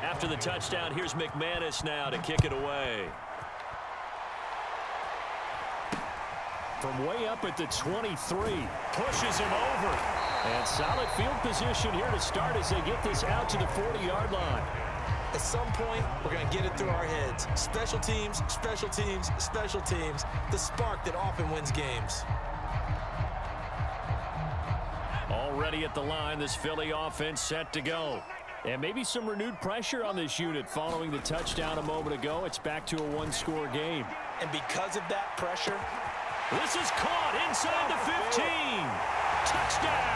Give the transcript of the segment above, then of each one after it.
After the touchdown, here's McManus now to kick it away. From way up at the 23, pushes him over. And solid field position here to start as they get this out to the 40-yard line. At some point, we're going to get it through our heads. Special teams, special teams, special teams. The spark that often wins games. Already at the line, this Philly offense set to go. And maybe some renewed pressure on this unit following the touchdown a moment ago. It's back to a one-score game. And because of that pressure, this is caught inside the 15. Touchdown!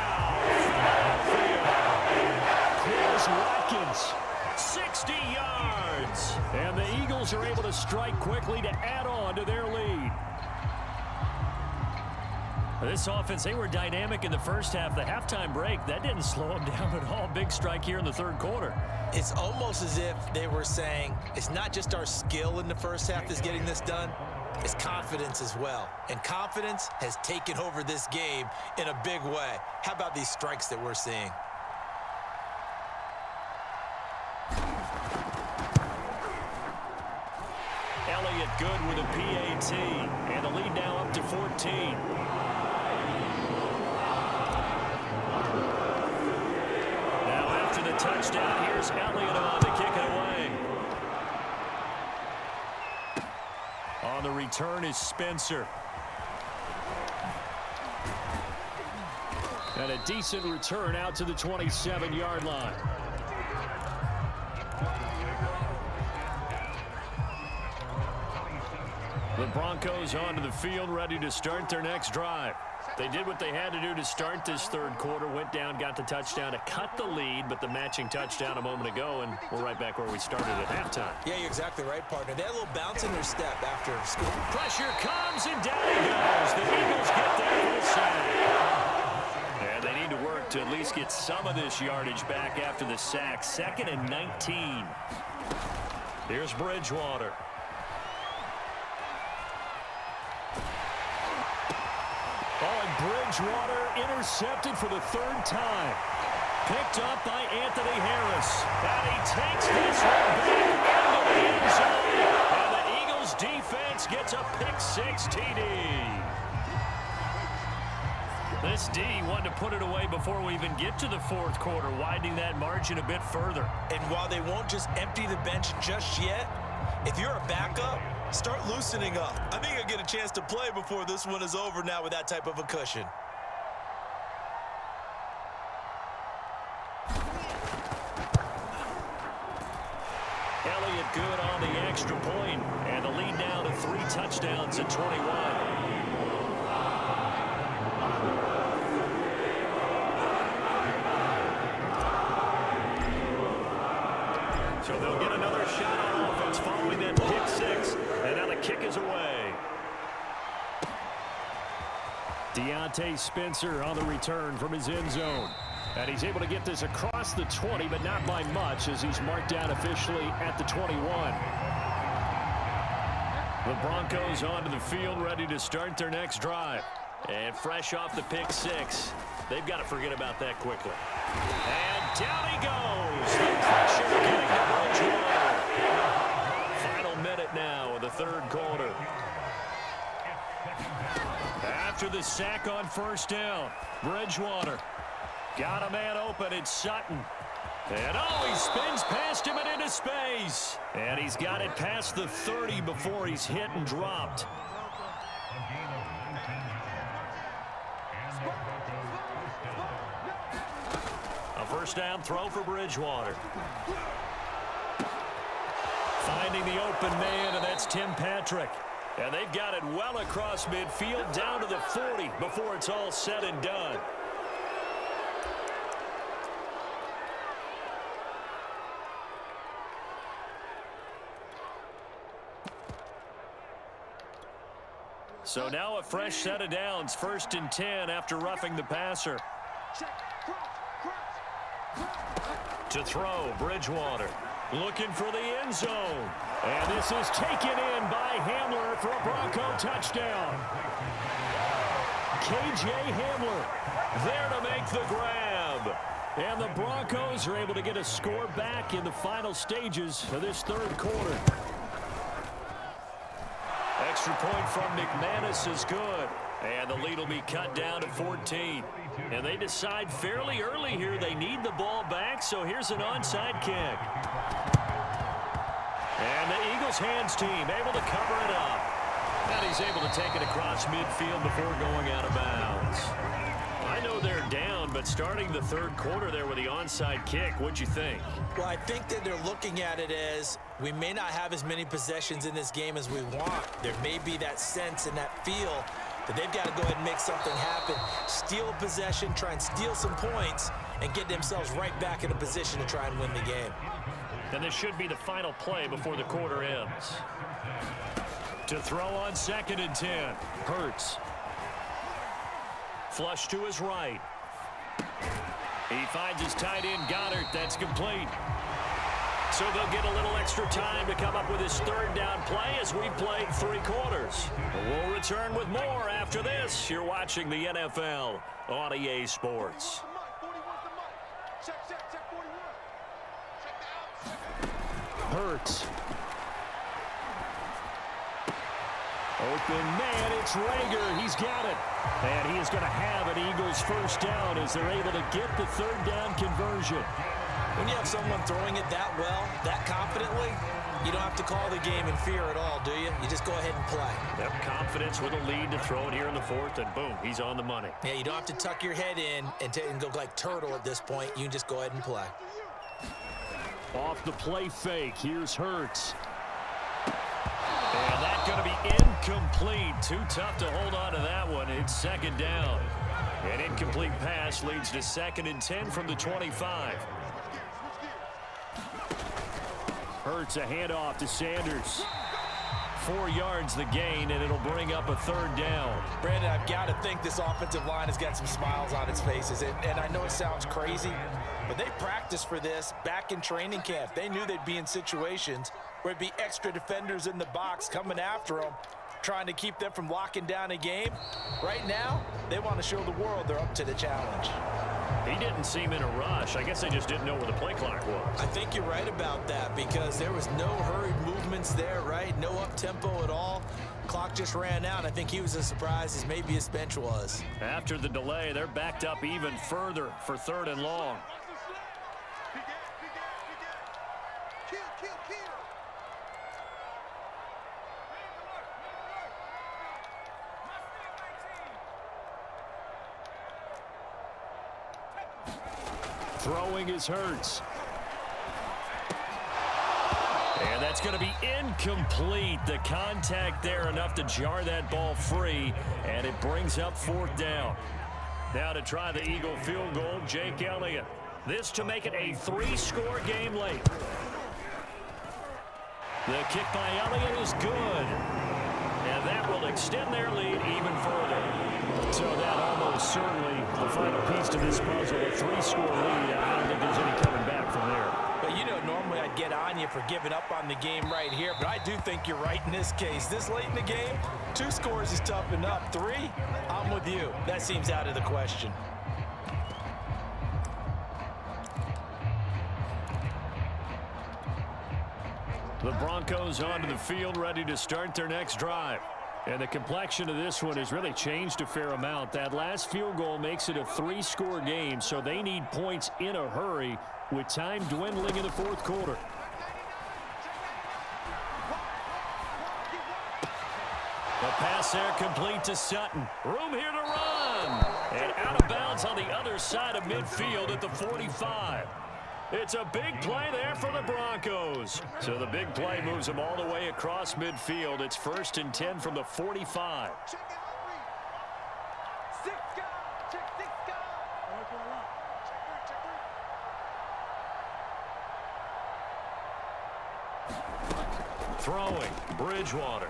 Philadelphia. Quez Watkins, 60 yards. And the Eagles are able to strike quickly to add on to their lead. This offense, they were dynamic in the first half. The halftime break, that didn't slow them down at all. Big strike here in the third quarter. It's almost as if they were saying, it's not just our skill in the first half that's getting this done. It's confidence as well. And confidence has taken over this game in a big way. How about these strikes that we're seeing? Elliott good with a PAT. And the lead now up to 14. Now after the touchdown, here's Elliott on to kick it away. On the return is Spencer. And a decent return out to the 27-yard line. The Broncos onto the field, ready to start their next drive. They did what they had to do to start this third quarter, went down, got the touchdown to cut the lead, but the matching touchdown a moment ago, and we're right back where we started at halftime. Yeah, you're exactly right, partner. They had a little bounce in their step after school. Pressure comes, and down he goes. The Eagles get there for the sack. And they need to work to at least get some of this yardage back after the sack. 2nd and 19. Here's Bridgewater. Bridgewater intercepted for the third time. Picked up by Anthony Harris. And he takes this one back into the end zone. And the Eagles defense gets a pick-6 TD. This D wanted to put it away before we even get to the fourth quarter, widening that margin a bit further. And while they won't just empty the bench just yet, if you're a backup, start loosening up. I think you'll get a chance to play before this one is over now with that type of a cushion. Elliott good on the extra point, and the lead now to 3 touchdowns at 21. So they'll get another shot on offense following that pick-6, and now the kick is away. Deontay Spencer on the return from his end zone. And he's able to get this across the 20, but not by much, as he's marked down officially at the 21. The Broncos onto the field, ready to start their next drive. And fresh off the pick-6, they've got to forget about that quickly. And down he goes. The pressure getting to Bridgewater. Final minute now of the third quarter. After the sack on first down, Bridgewater got a man open. It's Sutton. And he spins past him and into space. And he's got it past the 30 before he's hit and dropped. A first down throw for Bridgewater. Finding the open man, and that's Tim Patrick. And they've got it well across midfield, down to the 40 before it's all said and done. So now a fresh set of downs, 1st and 10 after roughing the passer. To throw, Bridgewater looking for the end zone. And this is taken in by Hamler for a Bronco touchdown. KJ Hamler there to make the grab. And the Broncos are able to get a score back in the final stages of this third quarter. Extra point from McManus is good. And the lead will be cut down to 14. And they decide fairly early here they need the ball back, so here's an onside kick. And the Eagles hands team able to cover it up. And he's able to take it across midfield before going out of bounds. I know they're down, but starting the third quarter there with the onside kick, what'd you think? Well, I think that they're looking at it as we may not have as many possessions in this game as we want. There may be that sense and that feel that they've got to go ahead and make something happen, steal a possession, try and steal some points, and get themselves right back in a position to try and win the game. And this should be the final play before the quarter ends. To throw on 2nd and 10, Hurts. Flush to his right. He finds his tight end, Goddard. That's complete. So they'll get a little extra time to come up with his third down play as we played 3 quarters. We'll return with more after this. You're watching the NFL on EA Sports. Hurts. Open man, it's Rager. He's got it. And he is going to have an Eagles first down as they're able to get the third down conversion. When you have someone throwing it that well, that confidently, you don't have to call the game in fear at all, do you? You just go ahead and play. Yep, confidence with a lead to throw it here in the fourth, and boom, he's on the money. Yeah, you don't have to tuck your head in and go like turtle at this point. You can just go ahead and play. Off the play fake, here's Hurts. And that's going to be incomplete. Too tough to hold on to that one. It's 2nd down. An incomplete pass leads to 2nd and 10 from the 25. Hurts a handoff to Sanders. 4 yards the gain, and it'll bring up a third down. Brandon, I've got to think this offensive line has got some smiles on its faces. And I know it sounds crazy, but they practiced for this back in training camp. They knew they'd be in situations where it'd be extra defenders in the box coming after them, trying to keep them from locking down a game. Right now, they want to show the world they're up to the challenge. He didn't seem in a rush. I guess they just didn't know where the play clock was. I think you're right about that because there was no hurried movements there, right? No up-tempo at all. Clock just ran out. I think he was as surprised as maybe his bench was. After the delay, they're backed up even further for 3rd and long. Throwing is Hurts. And that's going to be incomplete. The contact there enough to jar that ball free, and it brings up 4th down. Now to try the Eagle field goal, Jake Elliott. This to make it a 3-score game late. The kick by Elliott is good. And that will extend their lead even further. So that almost certainly the final piece to this puzzle, a 3-score lead. I don't think there's any coming back from there. But you know, normally I'd get on you for giving up on the game right here, but I do think you're right in this case. This late in the game, 2 scores is tough enough. 3, I'm with you. That seems out of the question. The Broncos onto the field, ready to start their next drive. And the complexion of this one has really changed a fair amount. That last field goal makes it a 3-score game, so they need points in a hurry with time dwindling in the 4th quarter. The pass there complete to Sutton. Room here to run. And out of bounds on the other side of midfield at the 45. It's a big play there for the Broncos. So the big play moves them all the way across midfield. It's 1st and 10 from the 45. Throwing, Bridgewater.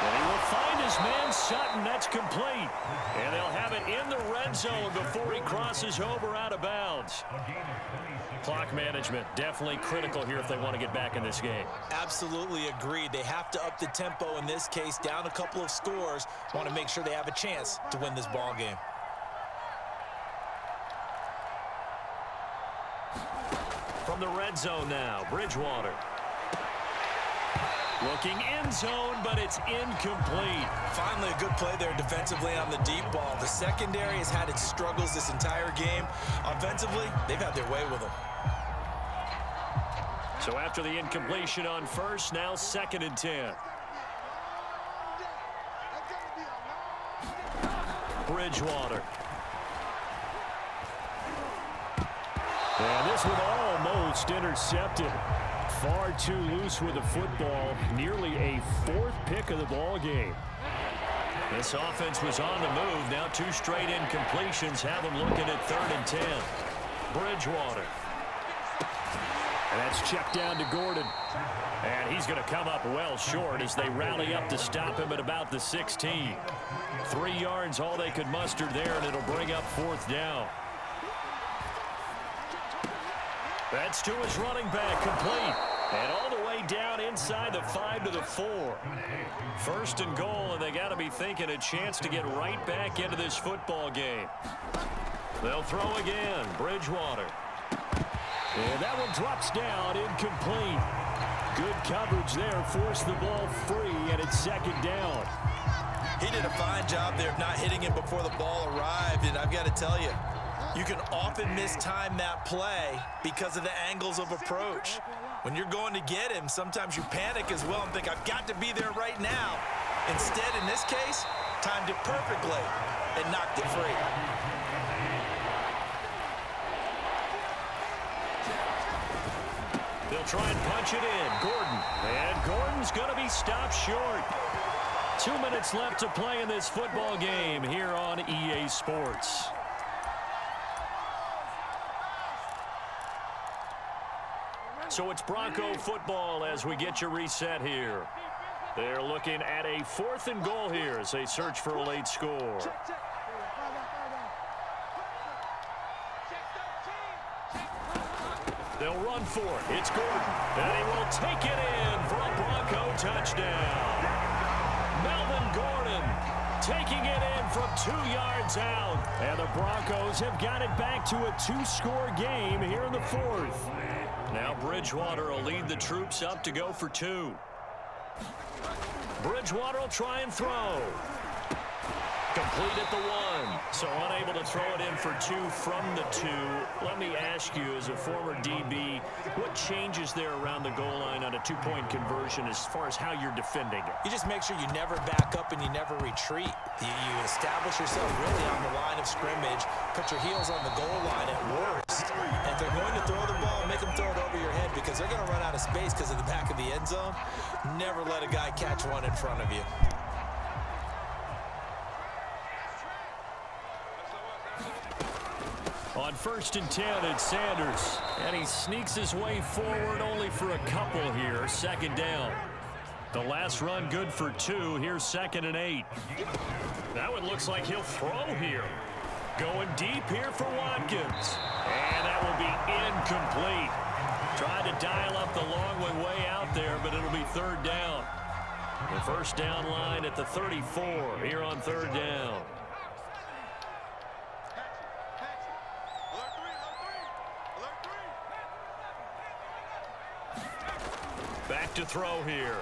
And he will find his man Sutton. That's complete. And they'll have it in the red zone before he crosses over out of bounds. Clock management definitely critical here if they want to get back in this game. Absolutely agreed. They have to up the tempo in this case, down a couple of scores. Want to make sure they have a chance to win this ball game. From the red zone now, Bridgewater. Looking end zone, but it's incomplete. Finally a good play there defensively on the deep ball. The secondary has had its struggles this entire game. Offensively, they've had their way with them. So after the incompletion on first, now 2nd and 10. Bridgewater. And this one almost intercepted. Far too loose with the football. Nearly a 4th pick of the ball game. This offense was on the move. Now 2 straight incompletions have them looking at 3rd and 10. Bridgewater. And that's checked down to Gordon. And he's going to come up well short as they rally up to stop him at about the 16. 3 yards, all they could muster there, and it'll bring up 4th down. That's to his running back, complete. And all the way down inside the 5 to the 4. 1st and goal, and they got to be thinking a chance to get right back into this football game. They'll throw again, Bridgewater. And that one drops down, incomplete. Good coverage there, forced the ball free, and it's 2nd down. He did a fine job there of not hitting him before the ball arrived, and I've got to tell you, you can often mistime that play because of the angles of approach. When you're going to get him, sometimes you panic as well and think, I've got to be there right now. Instead, in this case, timed it perfectly and knocked it free. They'll try and punch it in. Gordon. And Gordon's going to be stopped short. 2 minutes left to play in this football game here on EA Sports. So it's Bronco football as we get you reset here. They're looking at a 4th and goal here as they search for a late score. They'll run for it. It's Gordon. And he will take it in for a Bronco touchdown. Melvin Gordon taking it in from 2 yards out. And the Broncos have got it back to a 2-score game here in the 4th. Now Bridgewater will lead the troops up to go for 2. Bridgewater will try and throw. Complete at the 1. So unable to throw it in for 2 from the 2. Let me ask you, as a former DB, what changes there around the goal line on a 2-point conversion as far as how you're defending it? You just make sure you never back up and you never retreat. You establish yourself really on the line of scrimmage, put your heels on the goal line at worst. And if they're going to throw the ball, make them throw it over your head because they're going to run out of space because of the back of the end zone. Never let a guy catch one in front of you. On 1st and 10, it's Sanders. And he sneaks his way forward only for a couple here. 2nd down. The last run good for 2. Here's 2nd and 8. That one looks like he'll throw here. Going deep here for Watkins. And that will be incomplete. Tried to dial up the long way out there, but it'll be 3rd down. The 1st down line at the 34 here on 3rd down. Back to throw here.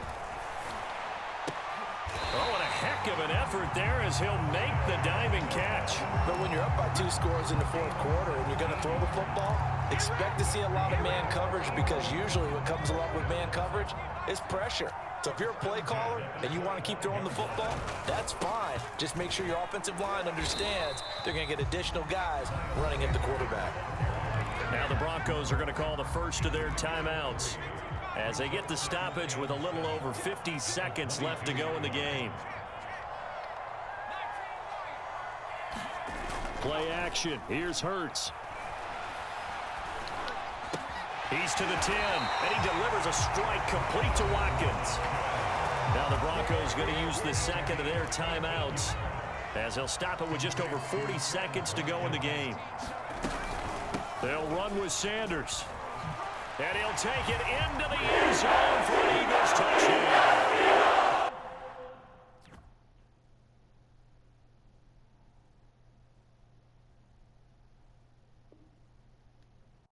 Oh, what a heck of an effort there as he'll make the diving catch. But when you're up by 2 scores in the 4th quarter and you're going to throw the football, expect to see a lot of man coverage because usually what comes along with man coverage is pressure. So if you're a play caller and you want to keep throwing the football, that's fine. Just make sure your offensive line understands they're going to get additional guys running at the quarterback. Now the Broncos are going to call the first of their timeouts as they get the stoppage with a little over 50 seconds left to go in the game. Play action. Here's Hurts. He's to the 10, and he delivers a strike complete to Watkins. Now the Broncos going to use the second of their timeouts as they'll stop it with just over 40 seconds to go in the game. They'll run with Sanders. And he'll take it into the end zone for an Eagles touchdown.